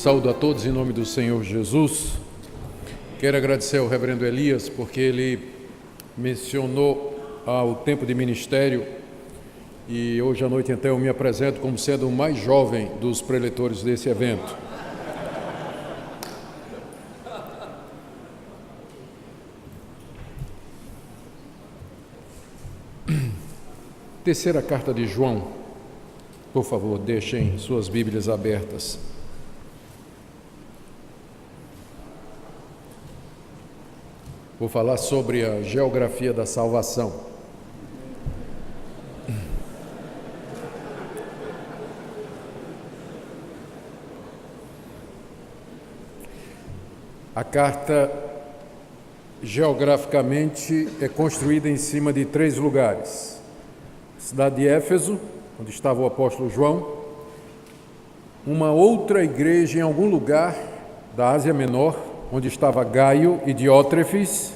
Saúdo a todos em nome do Senhor Jesus. Quero agradecer ao reverendo Elias, porque ele mencionou o tempo de ministério e hoje à noite então eu me apresento como sendo o mais jovem dos preletores desse evento. Terceira carta de João, por favor, deixem suas Bíblias abertas. Vou falar sobre a geografia da salvação. A carta, geograficamente, é construída em cima de 3 lugares. A cidade de Éfeso, onde estava o apóstolo João, uma outra igreja em algum lugar da Ásia Menor, onde estava Gaio e Diótrefes,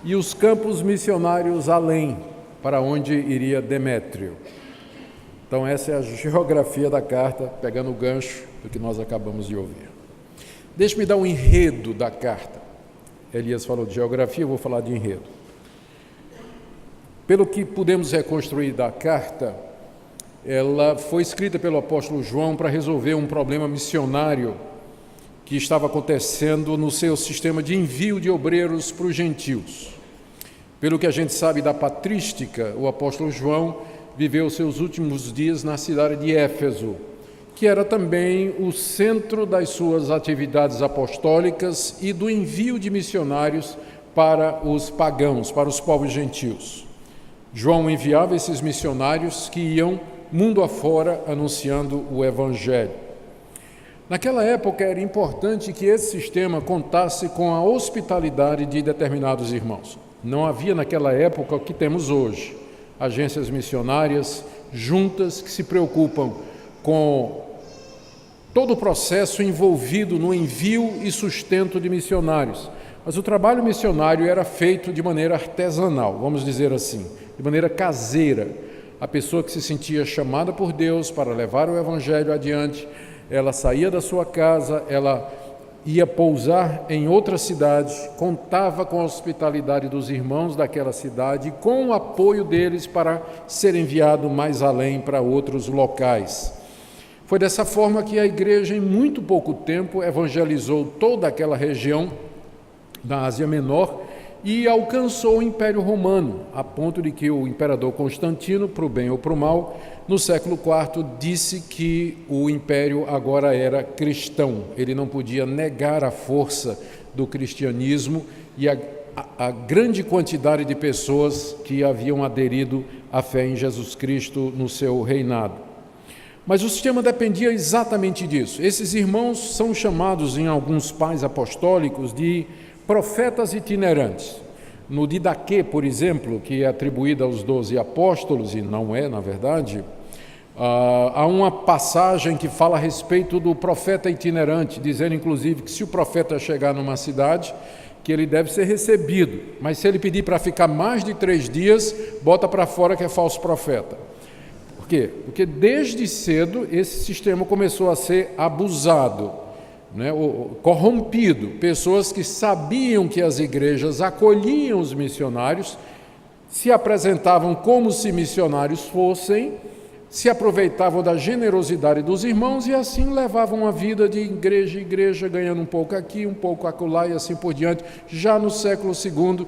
e os campos missionários além, para onde iria Demétrio. Então essa é a geografia da carta, pegando o gancho do que nós acabamos de ouvir. Deixe-me dar um enredo da carta. Elias falou de geografia, eu vou falar de enredo. Pelo que pudemos reconstruir da carta, ela foi escrita pelo apóstolo João para resolver um problema missionário que estava acontecendo no seu sistema de envio de obreiros para os gentios. Pelo que a gente sabe da patrística, o apóstolo João viveu seus últimos dias na cidade de Éfeso, que era também o centro das suas atividades apostólicas e do envio de missionários para os pagãos, para os povos gentios. João enviava esses missionários que iam mundo afora anunciando o Evangelho. Naquela época era importante que esse sistema contasse com a hospitalidade de determinados irmãos. Não havia naquela época o que temos hoje, agências missionárias juntas que se preocupam com todo o processo envolvido no envio e sustento de missionários. Mas o trabalho missionário era feito de maneira artesanal, vamos dizer assim, de maneira caseira. A pessoa que se sentia chamada por Deus para levar o Evangelho adiante, ela saía da sua casa, ela ia pousar em outra cidade, contava com a hospitalidade dos irmãos daquela cidade, com o apoio deles para ser enviado mais além para outros locais. Foi dessa forma que a igreja, em muito pouco tempo, evangelizou toda aquela região da Ásia Menor e alcançou o Império Romano, a ponto de que o imperador Constantino, para o bem ou para o mal, no século IV, disse que o império agora era cristão. Ele não podia negar a força do cristianismo e a grande quantidade de pessoas que haviam aderido à fé em Jesus Cristo no seu reinado. Mas o sistema dependia exatamente disso. Esses irmãos são chamados, em alguns pais apostólicos, de profetas itinerantes. No Didaquê, por exemplo, que é atribuída aos 12 apóstolos, e não é, na verdade, há uma passagem que fala a respeito do profeta itinerante, dizendo, inclusive, que se o profeta chegar numa cidade, que ele deve ser recebido, mas se ele pedir para ficar mais de 3 dias, bota para fora que é falso profeta. Por quê? Porque desde cedo esse sistema começou a ser abusado, corrompido. Pessoas que sabiam que as igrejas acolhiam os missionários, se apresentavam como se missionários fossem, se aproveitavam da generosidade dos irmãos e assim levavam a vida de igreja em igreja, ganhando um pouco aqui, um pouco acolá e assim por diante. Já no século II,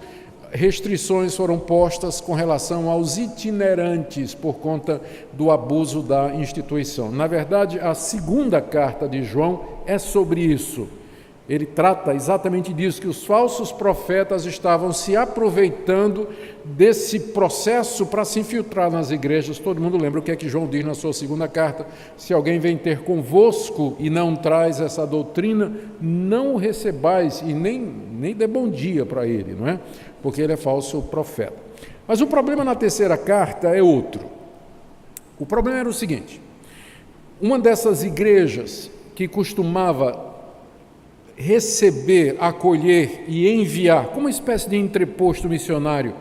restrições foram postas com relação aos itinerantes por conta do abuso da instituição. Na verdade, a segunda carta de João é sobre isso. Ele trata exatamente disso, que os falsos profetas estavam se aproveitando desse processo para se infiltrar nas igrejas. Todo mundo lembra o que é que João diz na sua segunda carta: se alguém vem ter convosco e não traz essa doutrina, não o recebais e nem dê bom dia para ele, não é? Porque ele é falso profeta. Mas o problema na terceira carta é outro. O problema era o seguinte: uma dessas igrejas que costumava receber, acolher e enviar, como uma espécie de entreposto missionário,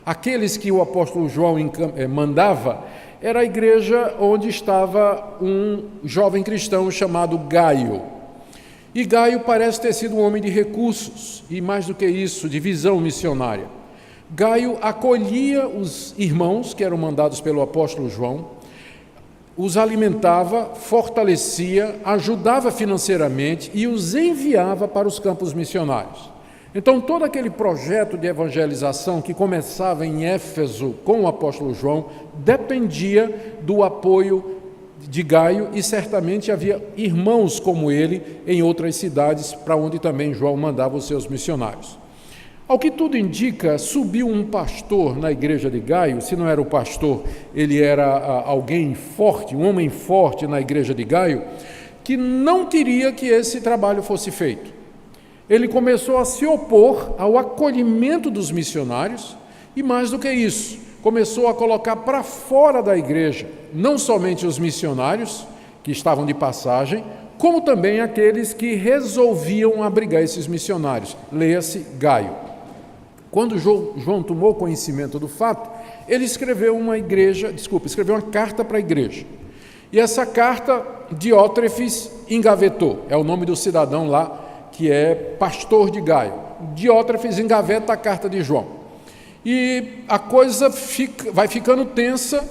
aqueles que o apóstolo João mandava, era a igreja onde estava um jovem cristão chamado Gaio. E Gaio parece ter sido um homem de recursos e, mais do que isso, de visão missionária. Gaio acolhia os irmãos que eram mandados pelo apóstolo João, os alimentava, fortalecia, ajudava financeiramente e os enviava para os campos missionários. Então, todo aquele projeto de evangelização que começava em Éfeso com o apóstolo João dependia do apoio de Gaio, e certamente havia irmãos como ele em outras cidades para onde também João mandava os seus missionários. Ao que tudo indica, subiu um pastor na igreja de Gaio. Se não era o pastor, ele era alguém forte, um homem forte na igreja de Gaio, que não queria que esse trabalho fosse feito. Ele começou a se opor ao acolhimento dos missionários e, mais do que isso, começou a colocar para fora da igreja não somente os missionários que estavam de passagem, como também aqueles que resolviam abrigar esses missionários. Leia-se Gaio. Quando João tomou conhecimento do fato, ele escreveu uma carta para a igreja. E essa carta Diótrefes engavetou. É o nome do cidadão lá que é pastor de Gaio. Diótrefes engaveta a carta de João. E a coisa vai ficando tensa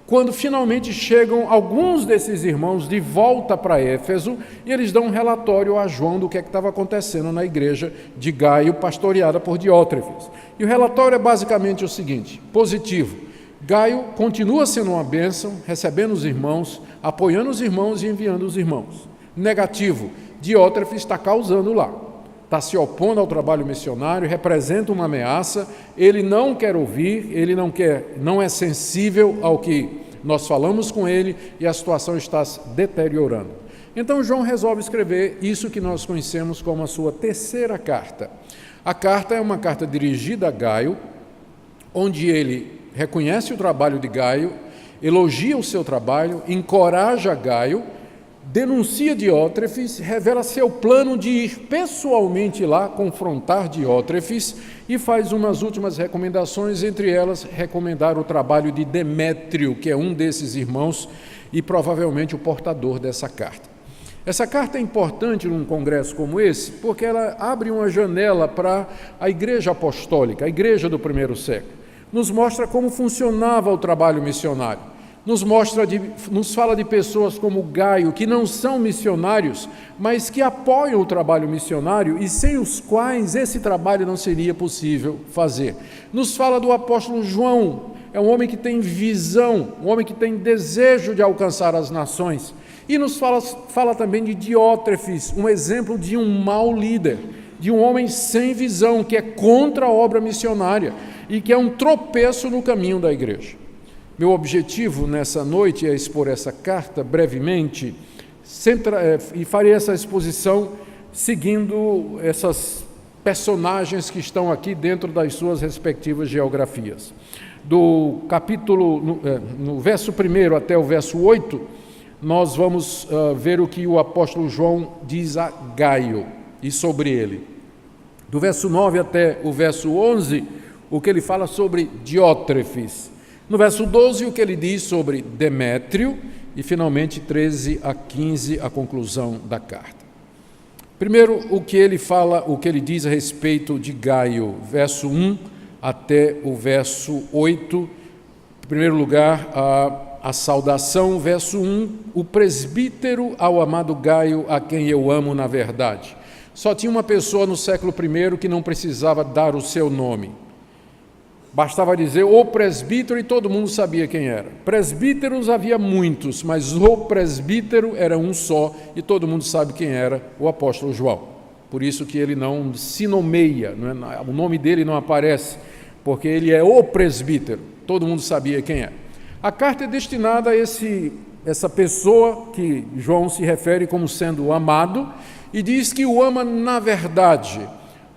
quando finalmente chegam alguns desses irmãos de volta para Éfeso e eles dão um relatório a João do que estava acontecendo na igreja de Gaio, pastoreada por Diótrefes. E o relatório é basicamente o seguinte: positivo, Gaio continua sendo uma bênção, recebendo os irmãos, apoiando os irmãos e enviando os irmãos. Negativo, Diótrefes está causando lá. Está se opondo ao trabalho missionário, representa uma ameaça, ele não quer ouvir, ele não é sensível ao que nós falamos com ele e a situação está se deteriorando. Então João resolve escrever isso que nós conhecemos como a sua terceira carta. A carta é uma carta dirigida a Gaio, onde ele reconhece o trabalho de Gaio, elogia o seu trabalho, encoraja Gaio, denuncia Diótrefes, revela seu plano de ir pessoalmente lá confrontar Diótrefes e faz umas últimas recomendações, entre elas recomendar o trabalho de Demétrio, que é um desses irmãos e provavelmente o portador dessa carta. Essa carta é importante num congresso como esse, porque ela abre uma janela para a igreja apostólica, a igreja do primeiro século. Nos mostra como funcionava o trabalho missionário. Nos fala de pessoas como Gaio, que não são missionários, mas que apoiam o trabalho missionário e sem os quais esse trabalho não seria possível fazer. Nos fala do apóstolo João, é um homem que tem visão, um homem que tem desejo de alcançar as nações. E nos fala também de Diótrefes, um exemplo de um mau líder, de um homem sem visão, que é contra a obra missionária e que é um tropeço no caminho da igreja. Meu objetivo nessa noite é expor essa carta brevemente e farei essa exposição seguindo essas personagens que estão aqui dentro das suas respectivas geografias. Do capítulo, no verso 1 até o verso 8, nós vamos ver o que o apóstolo João diz a Gaio e sobre ele. Do verso 9 até o verso 11, o que ele fala sobre Diótrefes. No verso 12, o que ele diz sobre Demétrio, e finalmente 13 a 15, a conclusão da carta. Primeiro, o que ele diz a respeito de Gaio, verso 1 até o verso 8. Em primeiro lugar, a saudação, verso 1, o presbítero ao amado Gaio, a quem eu amo na verdade. Só tinha uma pessoa no século I que não precisava dar o seu nome. Bastava dizer o presbítero e todo mundo sabia quem era. Presbíteros havia muitos, mas o presbítero era um só e todo mundo sabe quem era, o apóstolo João. Por isso que ele não se nomeia, o nome dele não aparece, porque ele é o presbítero, todo mundo sabia quem é. A carta é destinada a essa pessoa que João se refere como sendo o amado e diz que o ama na verdade.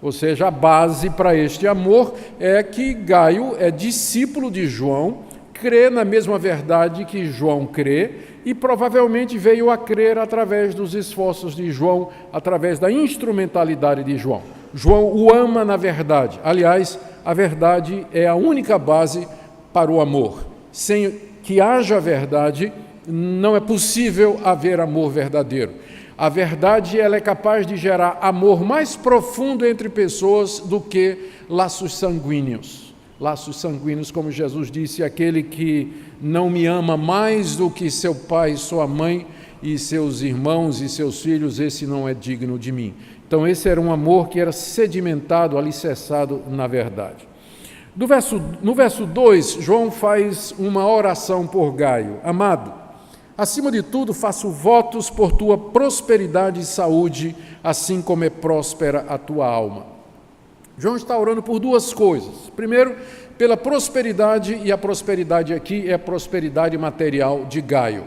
Ou seja, a base para este amor é que Gaio é discípulo de João, crê na mesma verdade que João crê e provavelmente veio a crer através dos esforços de João, através da instrumentalidade de João. João o ama na verdade. Aliás, a verdade é a única base para o amor. Sem que haja verdade, não é possível haver amor verdadeiro. A verdade, ela é capaz de gerar amor mais profundo entre pessoas do que laços sanguíneos. Laços sanguíneos, como Jesus disse, aquele que não me ama mais do que seu pai, sua mãe e seus irmãos e seus filhos, esse não é digno de mim. Então esse era um amor que era sedimentado, alicerçado na verdade. No verso 2, João faz uma oração por Gaio. Amado, acima de tudo faço votos por tua prosperidade e saúde, assim como é próspera a tua alma. João está orando por duas coisas. Primeiro, pela prosperidade, e a prosperidade aqui é a prosperidade material de Gaio.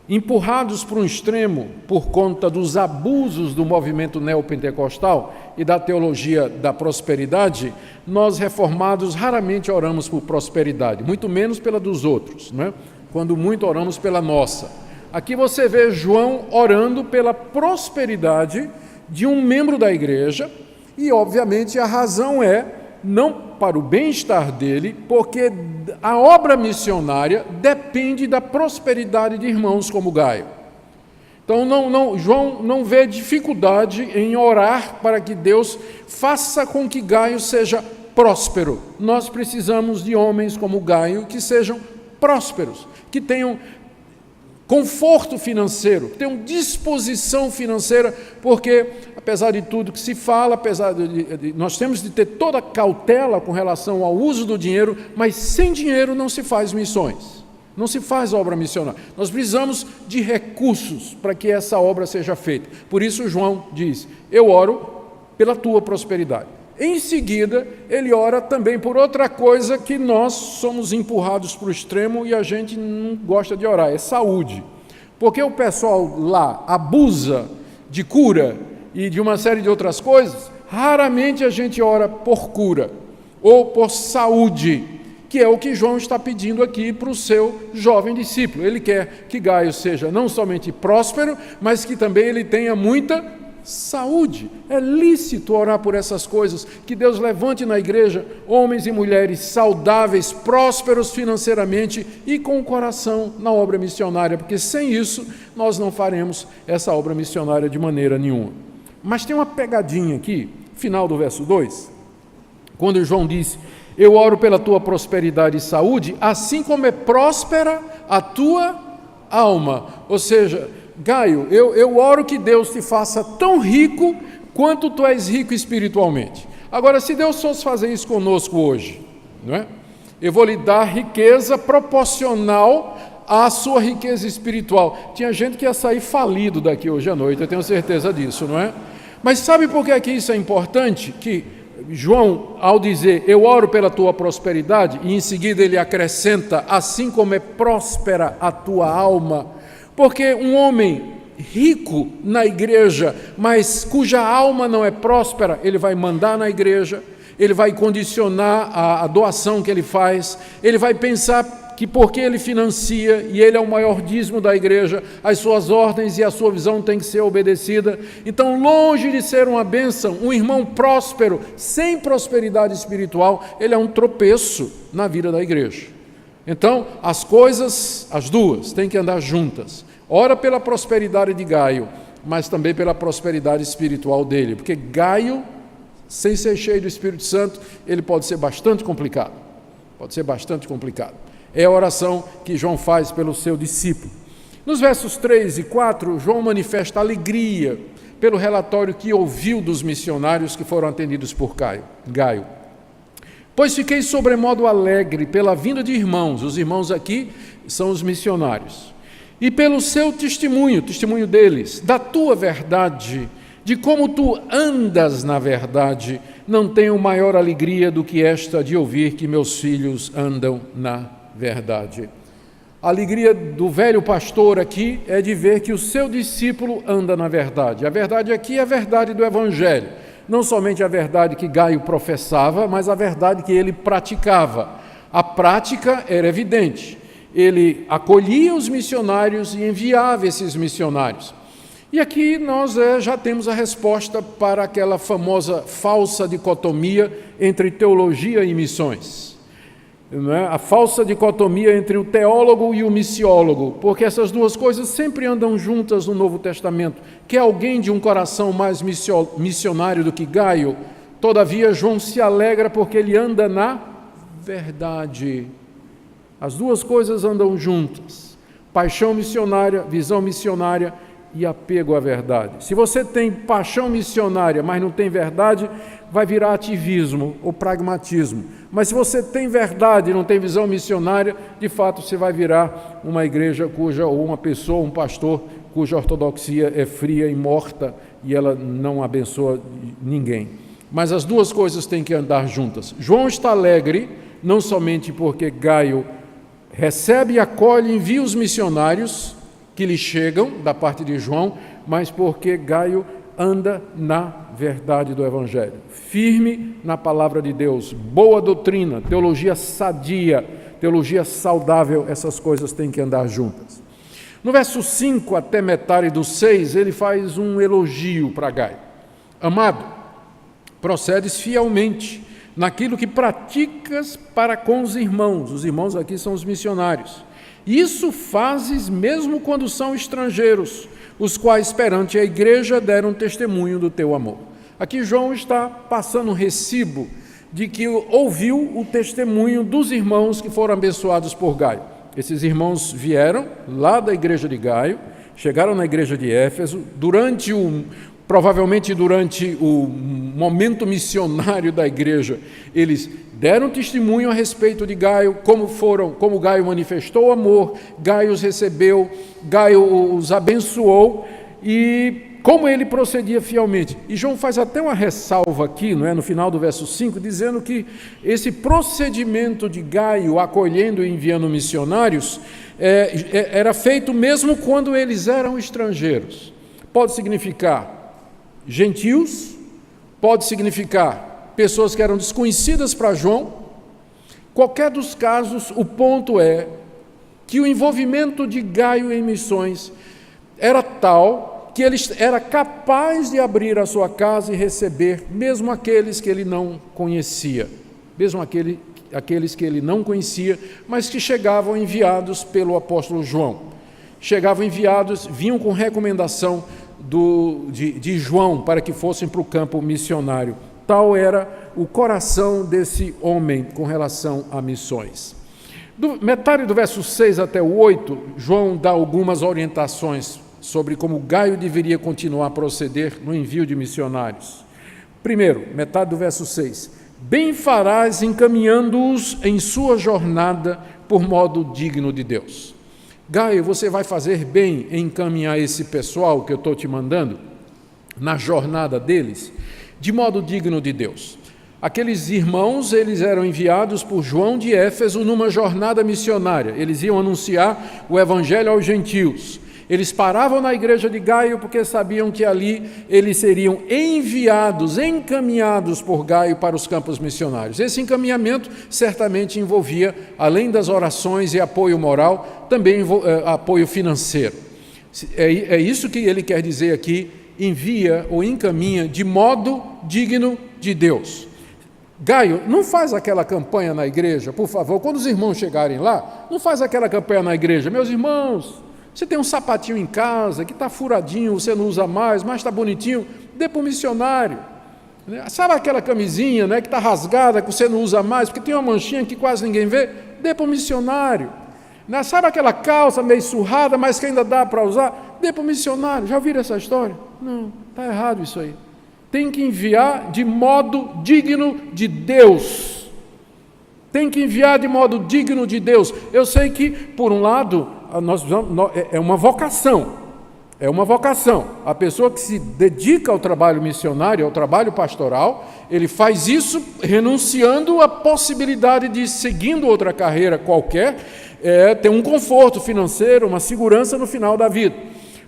Empurrados para um extremo por conta dos abusos do movimento neopentecostal e da teologia da prosperidade, nós reformados raramente oramos por prosperidade, muito menos pela dos outros, né? Quando muito oramos pela nossa. Aqui você vê João orando pela prosperidade de um membro da igreja, e obviamente a razão é não para o bem-estar dele, porque a obra missionária depende da prosperidade de irmãos como Gaio. Então João não vê dificuldade em orar para que Deus faça com que Gaio seja próspero. Nós precisamos de homens como Gaio que sejam prósperos, que tenham conforto financeiro, que tenham disposição financeira, porque apesar de tudo que se fala, nós temos de ter toda a cautela com relação ao uso do dinheiro, mas sem dinheiro não se faz missões, não se faz obra missionária. Nós precisamos de recursos para que essa obra seja feita. Por isso João diz, eu oro pela tua prosperidade. Em seguida, ele ora também por outra coisa que nós somos empurrados para o extremo e a gente não gosta de orar, é saúde. Porque o pessoal lá abusa de cura e de uma série de outras coisas, raramente a gente ora por cura ou por saúde, que é o que João está pedindo aqui para o seu jovem discípulo. Ele quer que Gaio seja não somente próspero, mas que também ele tenha muita saúde. É lícito orar por essas coisas, que Deus levante na igreja homens e mulheres saudáveis, prósperos financeiramente e com o coração na obra missionária, porque sem isso nós não faremos essa obra missionária de maneira nenhuma. Mas tem uma pegadinha aqui, final do verso 2, quando João disse, eu oro pela tua prosperidade e saúde, assim como é próspera a tua alma. Ou seja, Gaio, eu oro que Deus te faça tão rico quanto tu és rico espiritualmente. Agora, se Deus fosse fazer isso conosco hoje, não é? Eu vou lhe dar riqueza proporcional à sua riqueza espiritual. Tinha gente que ia sair falido daqui hoje à noite, eu tenho certeza disso, não é? Mas sabe por que aqui isso é importante? Que João, ao dizer, eu oro pela tua prosperidade, e em seguida ele acrescenta, assim como é próspera a tua alma, porque um homem rico na igreja, mas cuja alma não é próspera, ele vai mandar na igreja, ele vai condicionar a doação que ele faz, ele vai pensar que porque ele financia e ele é o maior dízimo da igreja, as suas ordens e a sua visão tem que ser obedecida. Então, longe de ser uma bênção, um irmão próspero, sem prosperidade espiritual, ele é um tropeço na vida da igreja. Então, as coisas, as duas, têm que andar juntas. Ora pela prosperidade de Gaio, mas também pela prosperidade espiritual dele, porque Gaio, sem ser cheio do Espírito Santo, ele pode ser bastante complicado. Pode ser bastante complicado. É a oração que João faz pelo seu discípulo. Nos versos 3 e 4, João manifesta alegria pelo relatório que ouviu dos missionários que foram atendidos por Gaio. Pois fiquei sobremodo alegre pela vinda de irmãos, os irmãos aqui são os missionários, e pelo seu testemunho deles, da tua verdade, de como tu andas na verdade, não tenho maior alegria do que esta de ouvir que meus filhos andam na verdade. A alegria do velho pastor aqui é de ver que o seu discípulo anda na verdade. A verdade aqui é a verdade do Evangelho. Não somente a verdade que Gaio professava, mas a verdade que ele praticava. A prática era evidente. Ele acolhia os missionários e enviava esses missionários. E aqui nós já temos a resposta para aquela famosa falsa dicotomia entre teologia e missões. não é? A falsa dicotomia entre o teólogo e o missiólogo, porque essas duas coisas sempre andam juntas no Novo Testamento. Que é alguém de um coração mais missionário do que Gaio, todavia João se alegra porque ele anda na verdade. As duas coisas andam juntas: paixão missionária, visão missionária e apego à verdade. Se você tem paixão missionária, mas não tem verdade, vai virar ativismo ou pragmatismo. Mas se você tem verdade e não tem visão missionária, de fato você vai virar uma igreja ou uma pessoa, um pastor, cuja ortodoxia é fria e morta e ela não abençoa ninguém. Mas as duas coisas têm que andar juntas. João está alegre, não somente porque Gaio recebe e acolhe envios missionários que lhe chegam da parte de João, mas porque Gaio anda na verdade do Evangelho, firme na palavra de Deus, boa doutrina, teologia sadia, teologia saudável, essas coisas têm que andar juntas. No verso 5 até metade do 6, ele faz um elogio para Gaio. Amado, procedes fielmente naquilo que praticas para com os irmãos aqui são os missionários. Isso fazes mesmo quando são estrangeiros, os quais perante a igreja deram testemunho do teu amor. Aqui João está passando um recibo de que ouviu o testemunho dos irmãos que foram abençoados por Gaio. Esses irmãos vieram lá da igreja de Gaio, chegaram na igreja de Éfeso, provavelmente durante o momento missionário da igreja, eles deram testemunho a respeito de Gaio, como Gaio manifestou amor, Gaio os recebeu, Gaio os abençoou e como ele procedia fielmente. E João faz até uma ressalva aqui, no final do verso 5, dizendo que esse procedimento de Gaio acolhendo e enviando missionários era feito mesmo quando eles eram estrangeiros. Pode significar gentios, pode significar pessoas que eram desconhecidas para João. Qualquer dos casos, o ponto é que o envolvimento de Gaio em missões era tal que ele era capaz de abrir a sua casa e receber mesmo aqueles que ele não conhecia, mesmo aqueles que ele não conhecia, mas que chegavam enviados pelo apóstolo João. Chegavam enviados, vinham com recomendação de João para que fossem para o campo missionário. Tal era o coração desse homem com relação a missões. Metade do verso 6 até o 8, João dá algumas orientações sobre como Gaio deveria continuar a proceder no envio de missionários. Primeiro, metade do verso 6, bem farás encaminhando-os em sua jornada por modo digno de Deus. Gaio, você vai fazer bem em encaminhar esse pessoal que eu estou te mandando na jornada deles, de modo digno de Deus. Aqueles irmãos, eles eram enviados por João de Éfeso numa jornada missionária. Eles iam anunciar o evangelho aos gentios. Eles paravam na igreja de Gaio porque sabiam que ali eles seriam enviados, encaminhados por Gaio para os campos missionários. Esse encaminhamento certamente envolvia, além das orações e apoio moral, também apoio financeiro. É isso que ele quer dizer aqui, envia ou encaminha de modo digno de Deus. Gaio, não faz aquela campanha na igreja, por favor, quando os irmãos chegarem lá, não faz aquela campanha na igreja, meus irmãos, você tem um sapatinho em casa que está furadinho, você não usa mais, mas está bonitinho, dê para o missionário. Sabe aquela camisinha, que está rasgada, que você não usa mais, porque tem uma manchinha que quase ninguém vê, dê para o missionário. Sabe aquela calça meio surrada, mas que ainda dá para usar, dê para o missionário. Já ouviram essa história? Não, está errado isso aí. Tem que enviar de modo digno de Deus. Tem que enviar de modo digno de Deus. Eu sei que, por um lado, é uma vocação. É uma vocação. A pessoa que se dedica ao trabalho missionário, ao trabalho pastoral, ele faz isso renunciando à possibilidade de, seguindo outra carreira qualquer, ter um conforto financeiro, uma segurança no final da vida.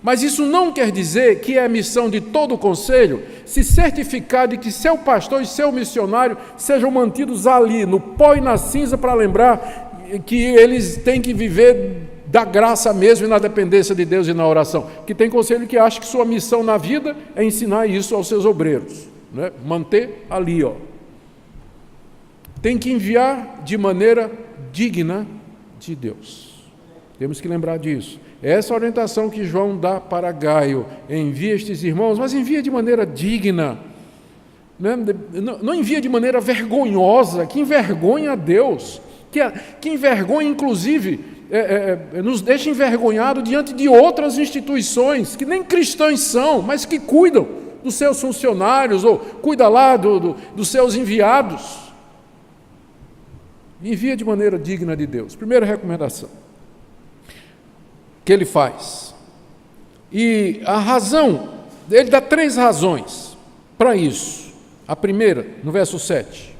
Mas isso não quer dizer que é a missão de todo o conselho se certificar de que seu pastor e seu missionário sejam mantidos ali, no pó e na cinza, para lembrar que eles têm que viver da graça mesmo e na dependência de Deus e na oração. Que tem conselho que acha que sua missão na vida é ensinar isso aos seus obreiros, Manter ali, Tem que enviar de maneira digna de Deus. Temos que lembrar disso. Essa é a orientação que João dá para Gaio. Envia estes irmãos, mas envia de maneira digna. Não envia de maneira vergonhosa, que envergonha a Deus, que envergonha, inclusive, nos deixa envergonhado diante de outras instituições, que nem cristãs são, mas que cuidam dos seus funcionários, ou cuida lá dos seus enviados. Envia de maneira digna de Deus. Primeira recomendação que ele faz. E a razão, ele dá 3 razões para isso. A primeira, no verso 7.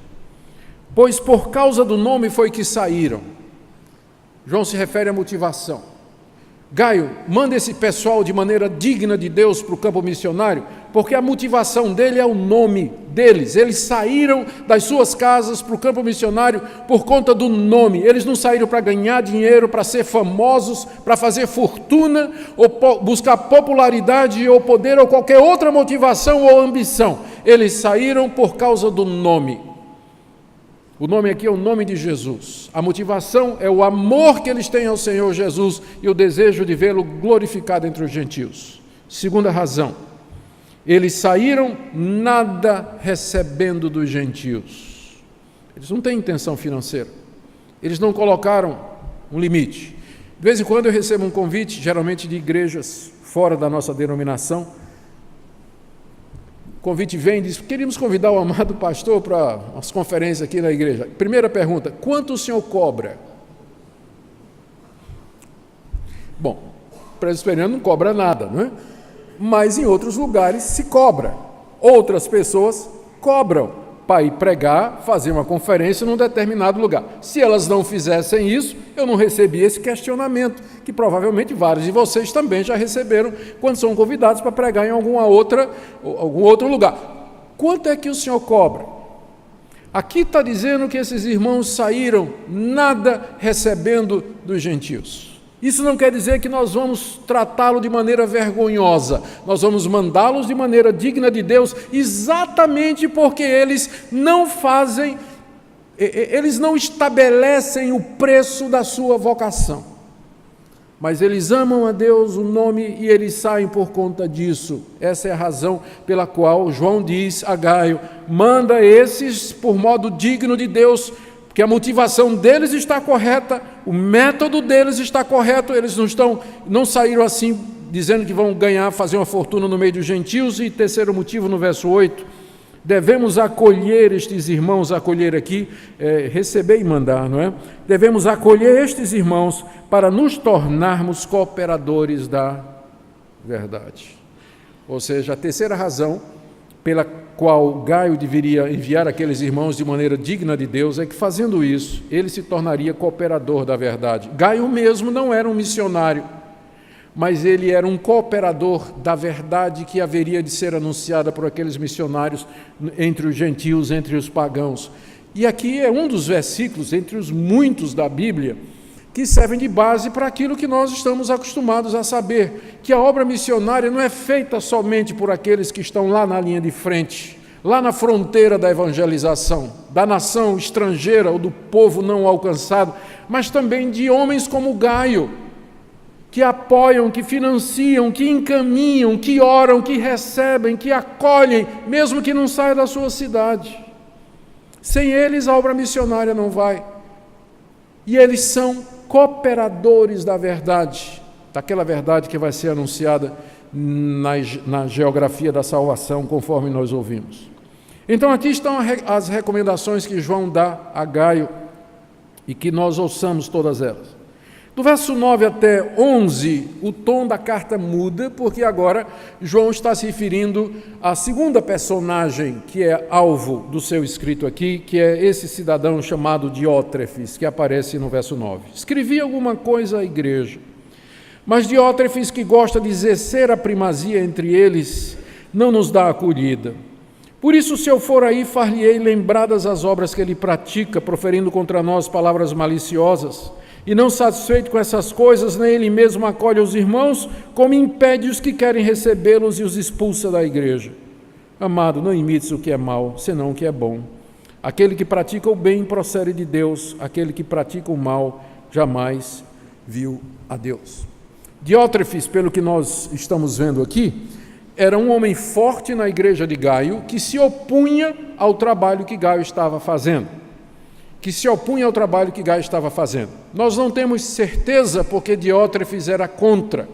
Pois por causa do nome foi que saíram. João se refere à motivação. Gaio, manda esse pessoal de maneira digna de Deus para o campo missionário, porque a motivação dele é o nome deles. Eles saíram das suas casas para o campo missionário por conta do nome. Eles não saíram para ganhar dinheiro, para ser famosos, para fazer fortuna, ou buscar popularidade ou poder, ou qualquer outra motivação ou ambição. Eles saíram por causa do nome. O nome aqui é o nome de Jesus. A motivação é o amor que eles têm ao Senhor Jesus e o desejo de vê-lo glorificado entre os gentios. Segunda razão, eles saíram nada recebendo dos gentios. Eles não têm intenção financeira. Eles não colocaram um limite. De vez em quando eu recebo um convite, geralmente de igrejas fora da nossa denominação. O convite vem e diz: queríamos convidar o amado pastor para umas conferências aqui na igreja. Primeira pergunta: quanto o senhor cobra? Bom, presbiteriano não cobra nada, não é? Mas em outros lugares se cobra. Outras pessoas cobram para ir pregar, fazer uma conferência num determinado lugar. Se elas não fizessem isso, eu não recebi esse questionamento, que provavelmente vários de vocês também já receberam quando são convidados para pregar em algum outro lugar. Quanto é que o senhor cobra? Aqui está dizendo que esses irmãos saíram nada recebendo dos gentios. Isso não quer dizer que nós vamos tratá-lo de maneira vergonhosa. Nós vamos mandá-los de maneira digna de Deus, exatamente porque eles não estabelecem o preço da sua vocação. Mas eles amam a Deus, o nome, e eles saem por conta disso. Essa é a razão pela qual João diz a Gaio: manda esses por modo digno de Deus, que a motivação deles está correta, o método deles está correto, eles não saíram assim dizendo que vão fazer uma fortuna no meio dos gentios. E terceiro motivo, no verso 8, devemos acolher estes irmãos, acolher aqui, receber e mandar, não é? Devemos acolher estes irmãos para nos tornarmos cooperadores da verdade. Ou seja, a terceira razão pela qual Gaio deveria enviar aqueles irmãos de maneira digna de Deus é que, fazendo isso, ele se tornaria cooperador da verdade. Gaio mesmo não era um missionário, mas ele era um cooperador da verdade que haveria de ser anunciada por aqueles missionários entre os gentios, entre os pagãos. E aqui é um dos versículos, entre os muitos da Bíblia, que servem de base para aquilo que nós estamos acostumados a saber, que a obra missionária não é feita somente por aqueles que estão lá na linha de frente, lá na fronteira da evangelização, da nação estrangeira ou do povo não alcançado, mas também de homens como Gaio, que apoiam, que financiam, que encaminham, que oram, que recebem, que acolhem, mesmo que não saia da sua cidade. Sem eles a obra missionária não vai. E eles são cooperadores da verdade, daquela verdade que vai ser anunciada na geografia da salvação, conforme nós ouvimos. Então aqui estão as recomendações que João dá a Gaio e que nós ouçamos todas elas. Do verso 9 até 11, o tom da carta muda, porque agora João está se referindo à segunda personagem que é alvo do seu escrito aqui, que é esse cidadão chamado Diótrefes, que aparece no verso 9. Escrevi alguma coisa à igreja, mas Diótrefes, que gosta de exercer a primazia entre eles, não nos dá acolhida. Por isso, se eu for aí, far-lhe-ei lembradas as obras que ele pratica, proferindo contra nós palavras maliciosas. E não satisfeito com essas coisas, nem ele mesmo acolhe os irmãos, como impede os que querem recebê-los e os expulsa da igreja. Amado, não imites o que é mal, senão o que é bom. Aquele que pratica o bem procede de Deus, aquele que pratica o mal jamais viu a Deus. Diótrefes, pelo que nós estamos vendo aqui, era um homem forte na igreja de Gaio, que se opunha ao trabalho que Gaio estava fazendo. Nós não temos certeza porque Diótrefes era contra.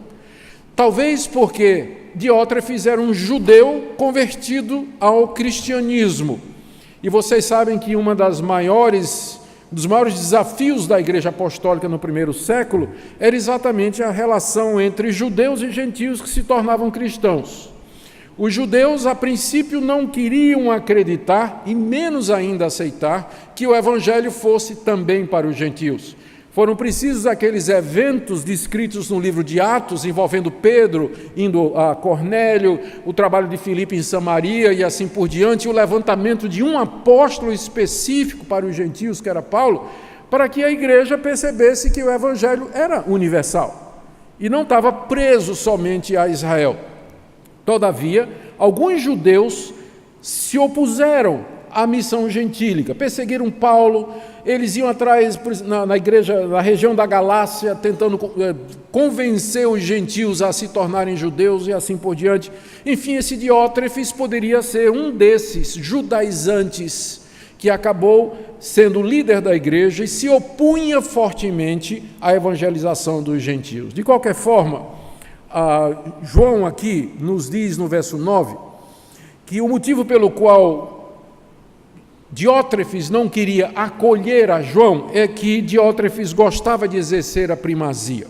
Talvez porque Diótrefes era um judeu convertido ao cristianismo. E vocês sabem que um dos maiores desafios da igreja apostólica no primeiro século era exatamente a relação entre judeus e gentios que se tornavam cristãos. Os judeus, a princípio, não queriam acreditar, e menos ainda aceitar, que o evangelho fosse também para os gentios. Foram precisos aqueles eventos descritos no livro de Atos, envolvendo Pedro indo a Cornélio, o trabalho de Filipe em Samaria e assim por diante, o levantamento de um apóstolo específico para os gentios, que era Paulo, para que a igreja percebesse que o evangelho era universal e não estava preso somente a Israel. Todavia, alguns judeus se opuseram à missão gentílica, perseguiram Paulo, eles iam atrás na igreja, na região da Galácia, tentando convencer os gentios a se tornarem judeus e assim por diante. Enfim, esse Diótrefes poderia ser um desses judaizantes que acabou sendo líder da igreja e se opunha fortemente à evangelização dos gentios. De qualquer forma, João aqui nos diz no verso 9 que o motivo pelo qual Diótrefes não queria acolher a João é que Diótrefes gostava de exercer a primazia.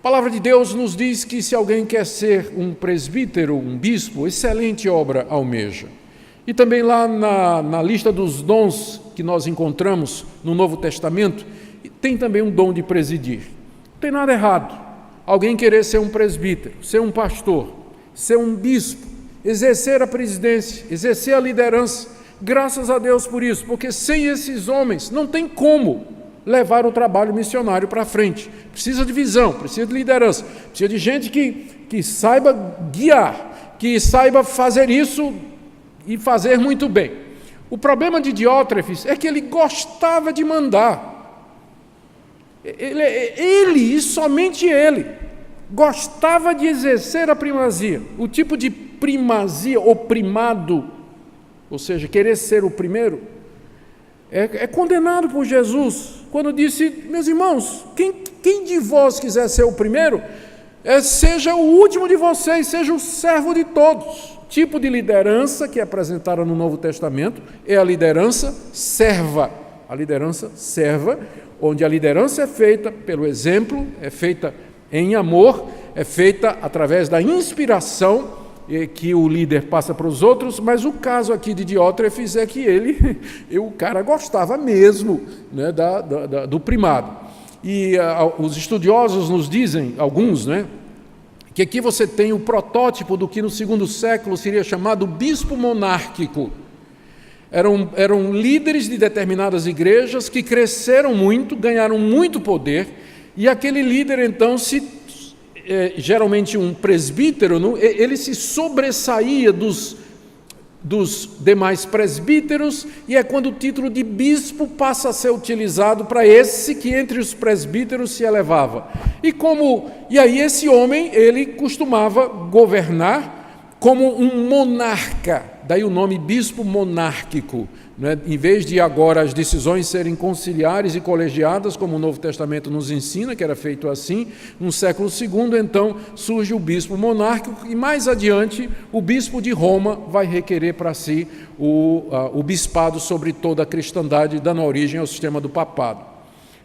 A palavra de Deus nos diz que se alguém quer ser um presbítero, um bispo, excelente obra almeja. E também lá na lista dos dons que nós encontramos no Novo Testamento, tem também um dom de presidir. Não tem nada errado alguém querer ser um presbítero, ser um pastor, ser um bispo, exercer a presidência, exercer a liderança. Graças a Deus por isso, porque sem esses homens não tem como levar o trabalho missionário para frente. Precisa de visão, precisa de liderança, precisa de gente que saiba guiar, que saiba fazer isso e fazer muito bem. O problema de Diótrefes é que ele gostava de mandar. Ele e somente ele gostava de exercer a primazia. O tipo de primazia ou primado, ou seja, querer ser o primeiro, é condenado por Jesus, quando disse: meus irmãos, quem de vós quiser ser o primeiro, seja o último de vocês, seja o servo de todos. Tipo de liderança que é apresentada no Novo Testamento é a liderança serva. A liderança serva, onde a liderança é feita pelo exemplo, é feita em amor, é feita através da inspiração que o líder passa para os outros, mas o caso aqui de Diótrefes é que o cara gostava mesmo, né, do primado. E os estudiosos nos dizem, alguns, né, que aqui você tem o protótipo do que no segundo século seria chamado bispo monárquico. Eram líderes de determinadas igrejas que cresceram muito, ganharam muito poder, e aquele líder então geralmente um presbítero, ele se sobressaía dos demais presbíteros, e é quando o título de bispo passa a ser utilizado para esse que entre os presbíteros se elevava. E aí esse homem, ele costumava governar como um monarca, daí o nome bispo monárquico, né? Em vez de agora as decisões serem conciliares e colegiadas, como o Novo Testamento nos ensina, que era feito assim, no século II, então surge o bispo monárquico, e mais adiante o bispo de Roma vai requerer para si o bispado sobre toda a cristandade, dando origem ao sistema do papado.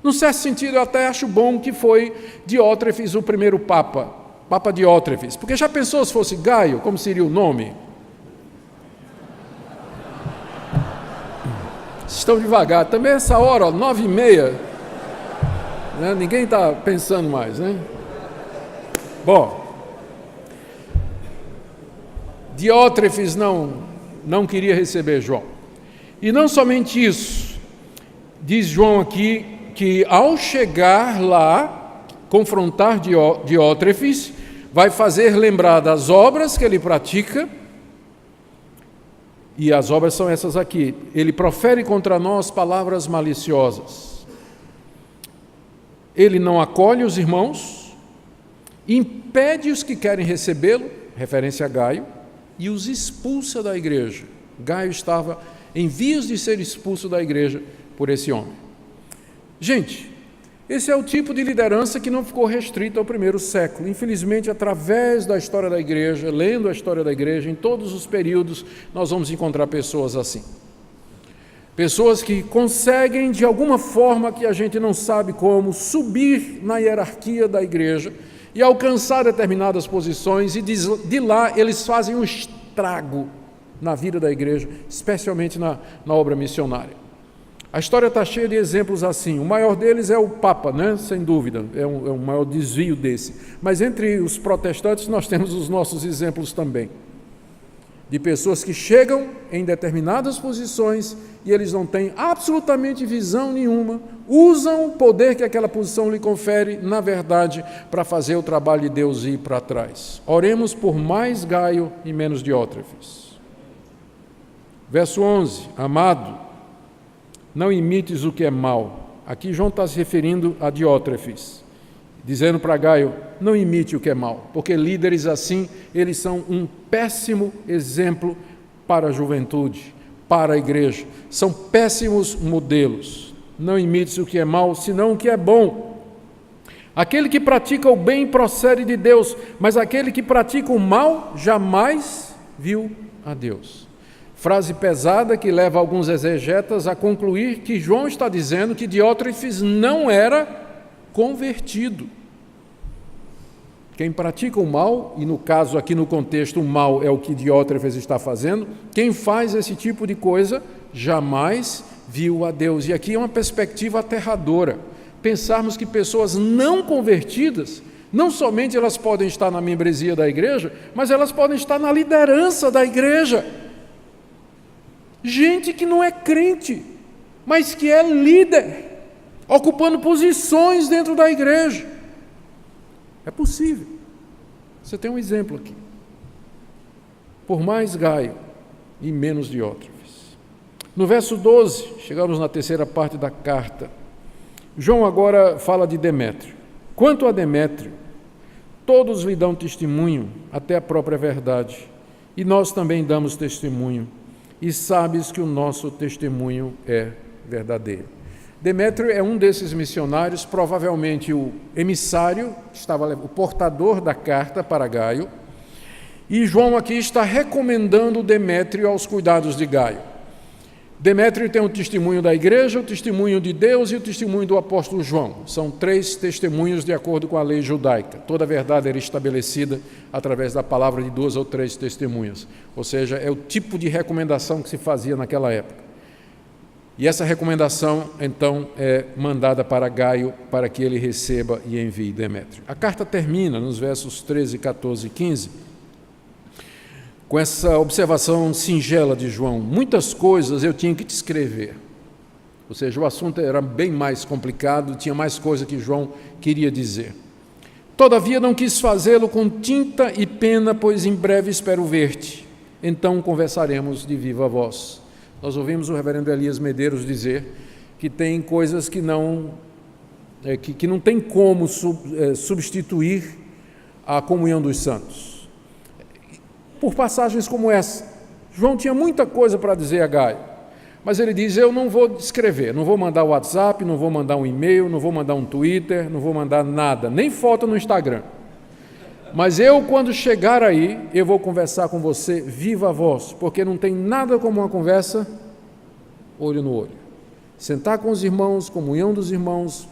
Num certo sentido, eu até acho bom que foi Diótrefes o primeiro Papa Diótrefes, porque já pensou se fosse Gaio, como seria o nome? Estão devagar, também essa hora, 9h30, né? Ninguém está pensando mais, né? Bom, Diótrefes não queria receber João. E não somente isso, diz João aqui que ao chegar lá, confrontar Diótrefes, vai fazer lembrar das obras que ele pratica E as obras são essas aqui. Ele profere contra nós palavras maliciosas. Ele não acolhe os irmãos, impede os que querem recebê-lo, referência a Gaio, e os expulsa da igreja. Gaio estava em vias de ser expulso da igreja por esse homem. Gente, esse é o tipo de liderança que não ficou restrito ao primeiro século. Infelizmente, através da história da igreja, lendo a história da igreja, em todos os períodos, nós vamos encontrar pessoas assim. Pessoas que conseguem, de alguma forma que a gente não sabe como, subir na hierarquia da igreja e alcançar determinadas posições, e de lá eles fazem um estrago na vida da igreja, especialmente na obra missionária. A história está cheia de exemplos assim. O maior deles é o Papa, né? Sem dúvida, é um maior desvio desse. Mas entre os protestantes nós temos os nossos exemplos também, de pessoas que chegam em determinadas posições e eles não têm absolutamente visão nenhuma, usam o poder que aquela posição lhe confere, na verdade, para fazer o trabalho de Deus ir para trás. Oremos por mais Gaio e menos Diótrefes. Verso 11, amado, não imites o que é mal. Aqui João está se referindo a Diótrefes, dizendo para Gaio, não imite o que é mal, porque líderes assim, eles são um péssimo exemplo para a juventude, para a igreja. São péssimos modelos. Não imites o que é mal, senão o que é bom. Aquele que pratica o bem procede de Deus, mas aquele que pratica o mal jamais viu a Deus. Frase pesada que leva alguns exegetas a concluir que João está dizendo que Diótrefes não era convertido. Quem pratica o mal, e no caso aqui no contexto o mal é o que Diótrefes está fazendo, quem faz esse tipo de coisa jamais viu a Deus. E aqui é uma perspectiva aterradora. Pensarmos que pessoas não convertidas, não somente elas podem estar na membresia da igreja, mas elas podem estar na liderança da igreja. Gente que não é crente, mas que é líder, ocupando posições dentro da igreja. É possível. Você tem um exemplo aqui. Por mais Gaio e menos Diótrefes. No verso 12, chegamos na terceira parte da carta. João agora fala de Demétrio. Quanto a Demétrio, todos lhe dão testemunho, até a própria verdade. E nós também damos testemunho. E sabes que o nosso testemunho é verdadeiro. Demétrio é um desses missionários, provavelmente o emissário, o portador da carta para Gaio, e João aqui está recomendando Demétrio aos cuidados de Gaio. Demétrio tem o testemunho da igreja, o testemunho de Deus e o testemunho do apóstolo João. São 3 testemunhos de acordo com a lei judaica. Toda a verdade era estabelecida através da palavra de 2 ou 3 testemunhas. Ou seja, é o tipo de recomendação que se fazia naquela época. E essa recomendação, então, é mandada para Gaio para que ele receba e envie Demétrio. A carta termina nos versos 13, 14 e 15 com essa observação singela de João. Muitas coisas eu tinha que te escrever. Ou seja, o assunto era bem mais complicado, tinha mais coisa que João queria dizer. Todavia não quis fazê-lo com tinta e pena, pois em breve espero ver-te. Então conversaremos de viva voz. Nós ouvimos o reverendo Elias Medeiros dizer que tem coisas que não tem como substituir a comunhão dos santos. Por passagens como essa, João tinha muita coisa para dizer a Gaio, mas ele diz, eu não vou escrever, não vou mandar WhatsApp, não vou mandar um e-mail, não vou mandar um Twitter, não vou mandar nada, nem foto no Instagram. Mas eu, quando chegar aí, eu vou conversar com você viva voz, porque não tem nada como uma conversa olho no olho. Sentar com os irmãos, comunhão dos irmãos,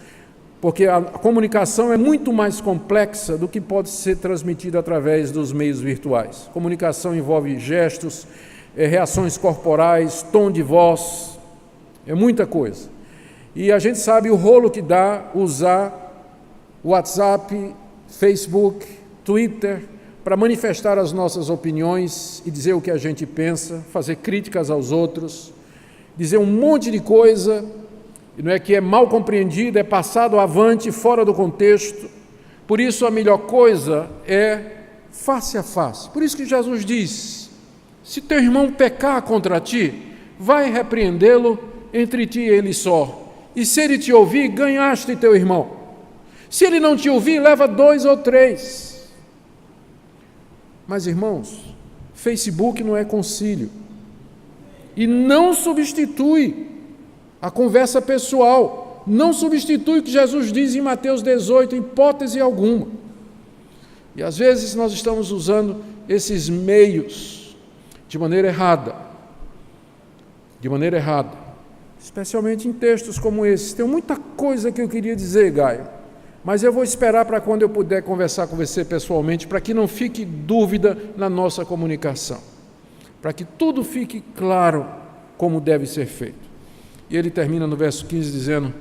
porque a comunicação é muito mais complexa do que pode ser transmitida através dos meios virtuais. Comunicação envolve gestos, reações corporais, tom de voz, é muita coisa. E a gente sabe o rolo que dá usar WhatsApp, Facebook, Twitter, para manifestar as nossas opiniões e dizer o que a gente pensa, fazer críticas aos outros, dizer um monte de coisa, não é que é mal compreendido, é passado avante, fora do contexto. Por isso a melhor coisa é face a face. Por isso que Jesus diz, Se teu irmão pecar contra ti, vai repreendê-lo entre ti e ele só. E se ele te ouvir, ganhaste teu irmão. Se ele não te ouvir, leva 2 ou 3. Mas, irmãos, Facebook não é concílio. E não substitui a conversa pessoal. Não substitui o que Jesus diz em Mateus 18, em hipótese alguma. E às vezes nós estamos usando esses meios de maneira errada, especialmente em textos como esses. Tem muita coisa que eu queria dizer, Gaio, mas eu vou esperar para quando eu puder conversar com você pessoalmente, para que não fique dúvida na nossa comunicação, para que tudo fique claro como deve ser feito. E ele termina no verso 15 dizendo: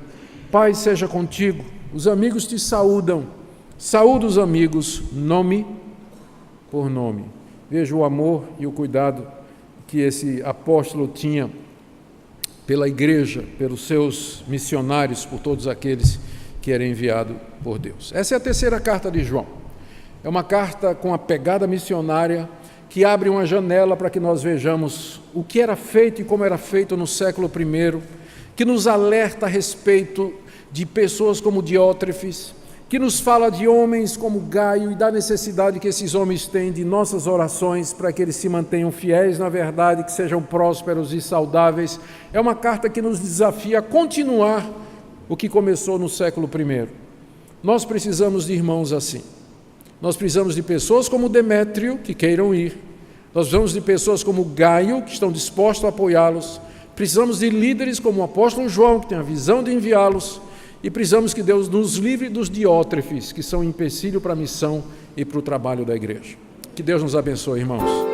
Paz seja contigo, os amigos te saúdam, saúda os amigos, nome por nome. Veja o amor e o cuidado que esse apóstolo tinha pela igreja, pelos seus missionários, por todos aqueles que eram enviados por Deus. Essa é a terceira carta de João. É uma carta com a pegada missionária que abre uma janela para que nós vejamos o que era feito e como era feito no século I, que nos alerta a respeito de pessoas como Diótrefes, que nos fala de homens como Gaio e da necessidade que esses homens têm de nossas orações para que eles se mantenham fiéis na verdade, que sejam prósperos e saudáveis. É uma carta que nos desafia a continuar o que começou no século I. Nós precisamos de irmãos assim. Nós precisamos de pessoas como Demétrio, que queiram ir. Nós precisamos de pessoas como Gaio, que estão dispostos a apoiá-los. Precisamos de líderes como o apóstolo João, que tem a visão de enviá-los. E precisamos que Deus nos livre dos Diótrefes, que são um empecilho para a missão e para o trabalho da igreja. Que Deus nos abençoe, irmãos.